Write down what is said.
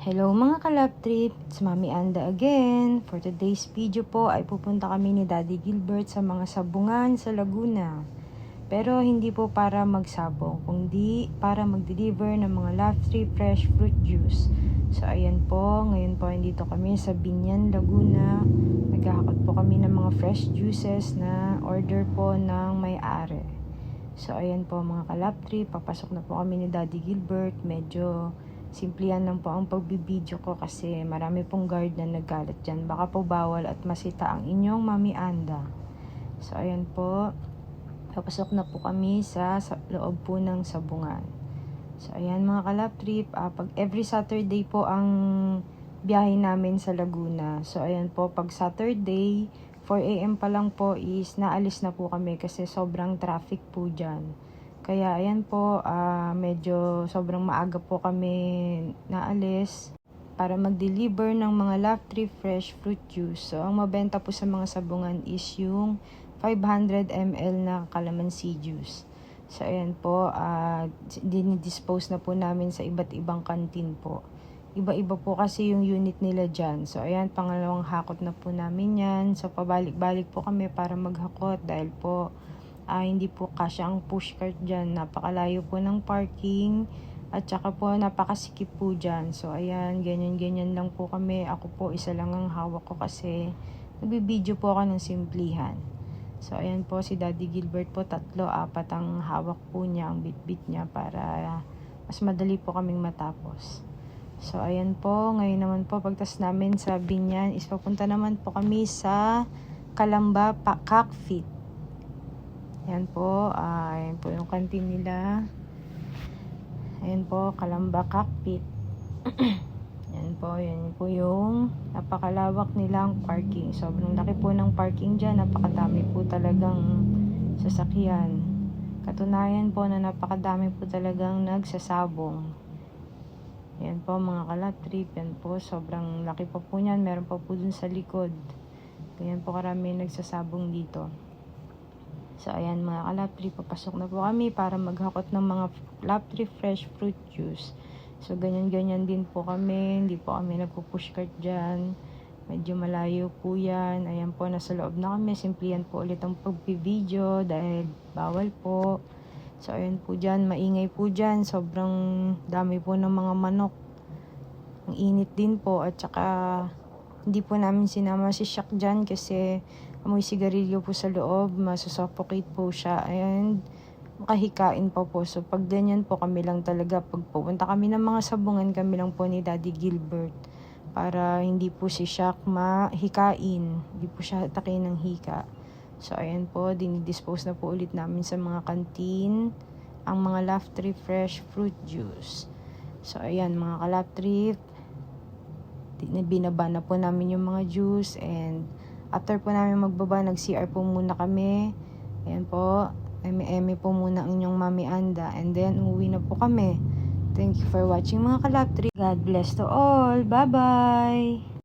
Hello mga kalab trip, it's Mami Anda again. For today's video po ay pupunta kami ni Daddy Gilbert sa mga sabungan sa Laguna. Pero hindi po para magsabong, kundi para mag-deliver ng mga Love Tree Fresh Fruit Juice. So ayan po, ngayon po dito kami sa Binyan, Laguna. Naghahakot po kami ng mga fresh juices na order po ng may-ari. So ayan po mga kalab trip, papasok na po kami ni Daddy Gilbert. Medyo simplihan lang po ang pagbibideo ko kasi marami pong guard na naggalat dyan. Baka po bawal at masita ang inyong Mami Anda. So ayan po, papasok na po kami sa loob po ng sabungan. So ayan mga kalab trip, pag every Saturday po ang biyahe namin sa Laguna. So ayan po, pag Saturday 4 AM pa lang po is naalis na po kami kasi sobrang traffic po dyan. Kaya ayan po, medyo sobrang maaga po kami naalis para mag-deliver ng mga Love Tree Fresh Fruit Juice. So ang mabenta po sa mga sabungan is yung 500 ml na calamansi juice. So ayan po, dinidispose na po namin sa iba't ibang kantin po. Iba-iba po kasi yung unit nila dyan. So ayan, pangalawang hakot na po namin yan. So pabalik-balik po kami para maghakot dahil po hindi po kasya ang pushcart dyan. Napakalayo po ng parking at saka po napakasikip po dyan. So ayan, ganyan-ganyan lang po kami. Ako po isa lang ang hawak ko kasi nagbibideo po ako ng simplihan. So ayan po si Daddy Gilbert po, 3-4 ang hawak po niya, ang bit-bit niya para mas madali po kaming matapos. So ayan po, ngayon naman po pagtas namin sa Binyan is papunta naman po kami sa Calamba Cockpit. Ayan po yung kantin nila. Ayan po, Calamba Cockpit. Yan po yung napakalawak nilang parking. Sobrang laki po ng parking dyan. Napakadami po talagang sasakyan. Katunayan po na napakadami po talagang nagsasabong. Ayan po mga kalab trip. Yan po, sobrang laki pa po niyan. Meron pa po dun sa likod. Ganyan po karami nagsasabong dito. So ayan mga kalab trip, papasok na po kami para maghakot ng mga Love Tree Fresh Fruit Juice. So ganyan-ganyan din po kami, hindi po kami nagpo-push cart dyan. Medyo malayo po yan. Ayan po, nasa loob na kami. Simplihan po ulit ang pag-video dahil bawal po. So ayan po dyan, maingay po dyan. Sobrang dami po ng mga manok. Ang init din po at saka hindi po namin sinama si Shaq dyan kasi amoy sigarilyo po sa loob, masusuffocate po siya and makahikain pa po. So pag ganyan po kami lang talaga, pag pupunta kami ng mga sabungan, kami lang po ni Daddy Gilbert para hindi po si Shaq mahikain, hindi po siya atakin ng hika. So ayan po, dinidispose na po ulit namin sa mga kantin ang mga Love Tree Fresh Fruit Juice. So ayan mga kalab trip, binaba na po namin yung mga juice and after po namin magbaba, nag-CR po muna kami. Ayan po, eme po muna ang inyong Mami Anda and then umuwi na po kami. Thank you for watching mga kalab trip. God bless to all. Bye-bye!